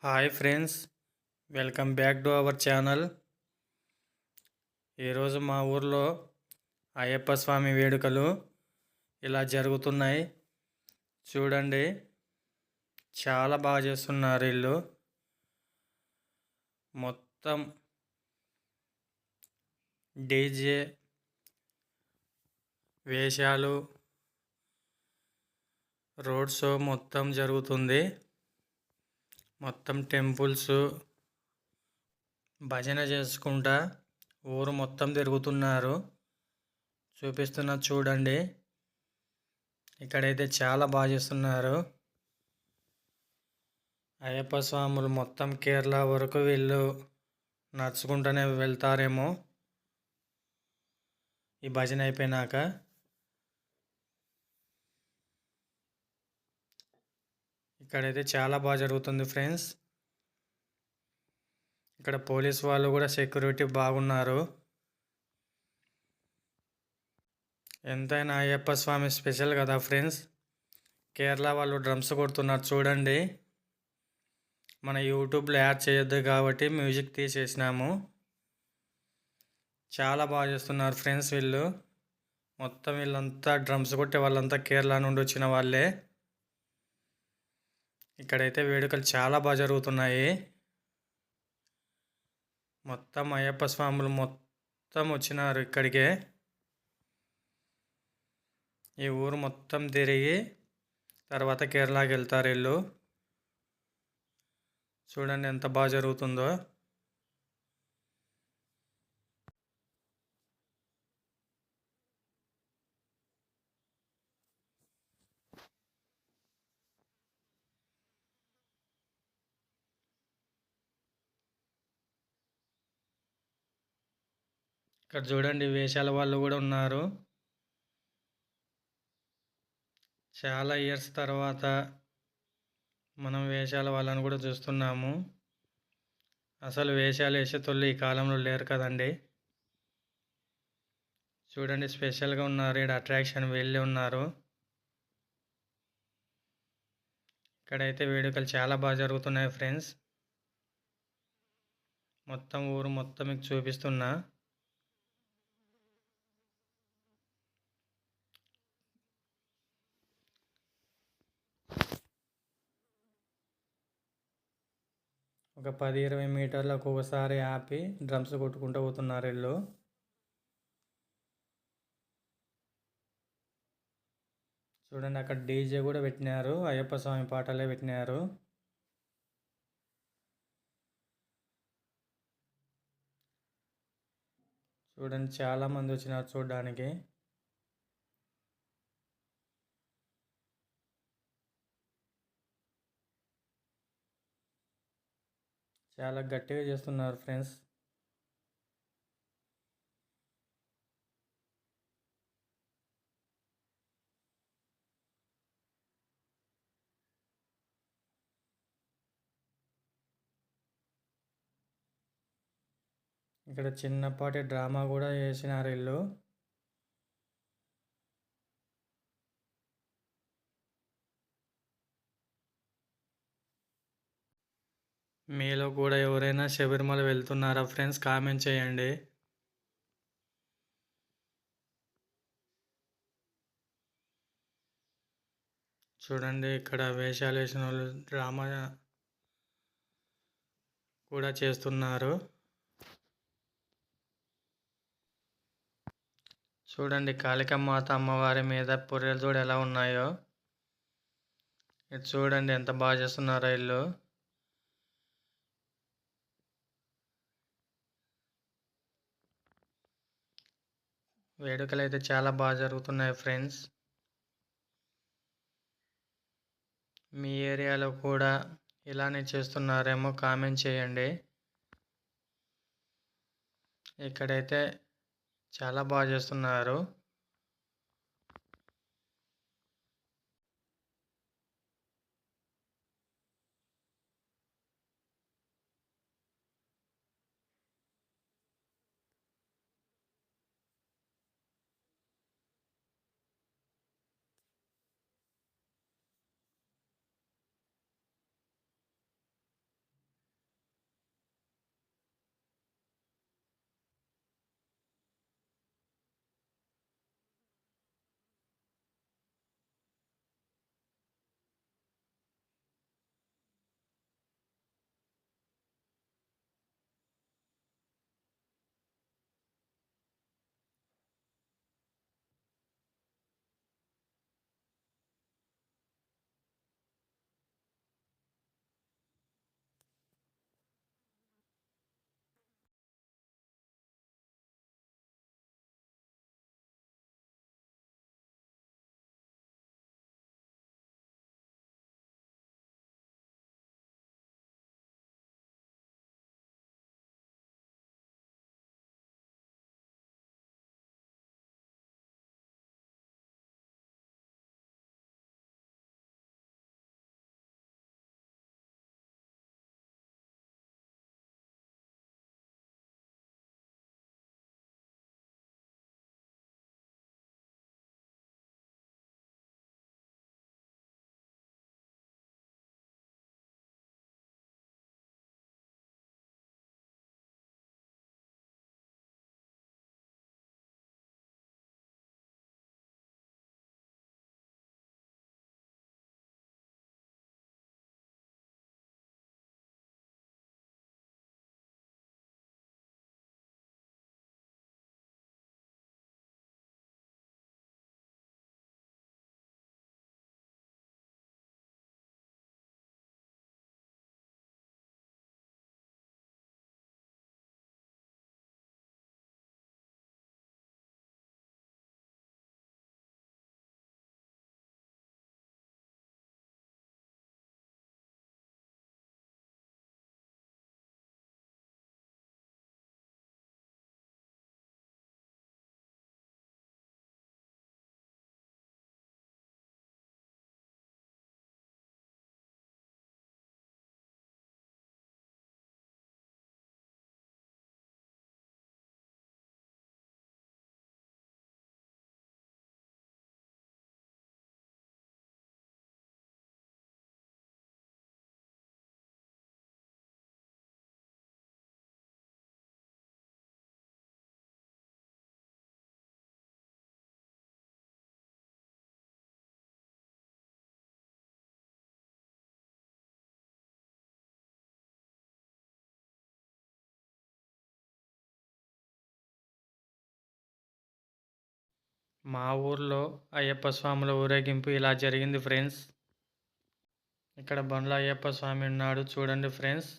Hi friends, welcome back to our channel. ఈరోజు మా ఊర్లో అయ్యప్ప స్వామి వేడుకలు ఇలా జరుగుతున్నాయి. చూడండి, చాలా బాగా చేస్తున్నారు వీళ్ళు. మొత్తం డీజే వేషాలు, రోడ్ షో మొత్తం జరుగుతుంది. మొత్తం టెంపుల్స్, భజన చేసుకుంటా ఊరు మొత్తం తిరుగుతున్నారు. చూపిస్తున్నా చూడండి. ఇక్కడైతే చాలా బాగా చేస్తున్నారు. అయ్యప్ప స్వాములు మొత్తం కేరళ వరకు వీళ్ళు నడుచుకుంటూనే వెళ్తారేమో ఈ భజన అయిపోయినాక. ఇక్కడైతే చాలా బాగా జరుగుతుంది ఫ్రెండ్స్. ఇక్కడ పోలీస్ వాళ్ళు కూడా సెక్యూరిటీ బాగున్నారు. ఎంతైనా అయ్యప్ప స్వామి స్పెషల్ కదా ఫ్రెండ్స్. కేరళ వాళ్ళు డ్రమ్స్ కొడుతున్నారు చూడండి. మన యూట్యూబ్లో యాడ్ చేయొద్దు కాబట్టి మ్యూజిక్ తీసేసినాము. చాలా బాగా చేస్తున్నారు ఫ్రెండ్స్ వీళ్ళు. మొత్తం వీళ్ళంతా డ్రమ్స్ కొట్టే వాళ్ళంతా కేరళ నుండి వచ్చిన వాళ్ళే. ఇక్కడైతే వేడుకలు చాలా బాగా జరుగుతున్నాయి. మొత్తం అయ్యప్ప స్వాములు మొత్తం వచ్చినారు ఇక్కడికే. ఈ ఊరు మొత్తం తిరిగి తర్వాత కేరళకి వెళ్తారు వీళ్ళు. చూడండి ఎంత బాగా జరుగుతుందో. ఇక్కడ చూడండి, వేషాల వాళ్ళు కూడా ఉన్నారు. చాలా ఇయర్స్ తర్వాత మనం వేషాల వాళ్ళని కూడా చూస్తున్నాము. అసలు వేషాలు వేసేటోళ్ళు ఈ కాలంలో లేరు కదండి. చూడండి, స్పెషల్గా ఉన్నారు. ఇక్కడ అట్రాక్షన్ వెళ్ళి ఉన్నారు. ఇక్కడైతే వేడుకలు చాలా బాగా జరుగుతున్నాయి ఫ్రెండ్స్. మొత్తం ఊరు మొత్తం మీకు చూపిస్తున్నా. ఒక 10-20 మీటర్లకు ఒకసారి ఆపి డ్రమ్స్ కొట్టుకుంటూ పోతున్నారు వీళ్ళు. చూడండి, అక్కడ డీజే కూడా పెట్టినారు. అయ్యప్ప స్వామి పాటలే పెట్టినారు. చూడండి, చాలా మంది వచ్చినారు చూడడానికి. చాలా గట్టిగా చేస్తున్నారు ఫ్రెండ్స్. ఇక్కడ చిన్నపాటి డ్రామా కూడా చేసినారు వీళ్ళు. మీలో కూడా ఎవరైనా శబరిమల వెళ్తున్నారా ఫ్రెండ్స్? కామెంట్ చేయండి. చూడండి, ఇక్కడ వేషాలు వేసిన వాళ్ళు డ్రామా కూడా చేస్తున్నారు. చూడండి, కాళికామాత అమ్మవారి మీద పొర్రెలు చూడు ఎలా ఉన్నాయో. ఇది చూడండి ఎంత బాగా చేస్తున్నారో వీళ్ళు. వేడుకలు అయితే చాలా బాగా జరుగుతున్నాయి ఫ్రెండ్స్. మీ ఏరియాలో కూడా ఇలానే చేస్తున్నారేమో కామెంట్ చేయండి. ఇక్కడైతే చాలా బాగా చేస్తున్నారు. మా ఊర్లో అయ్యప్ప స్వాముల ఊరేగింపు ఇలా జరిగింది ఫ్రెండ్స్. ఇక్కడ బండ్ల అయ్యప్ప స్వామి ఉన్నాడు చూడండి ఫ్రెండ్స్.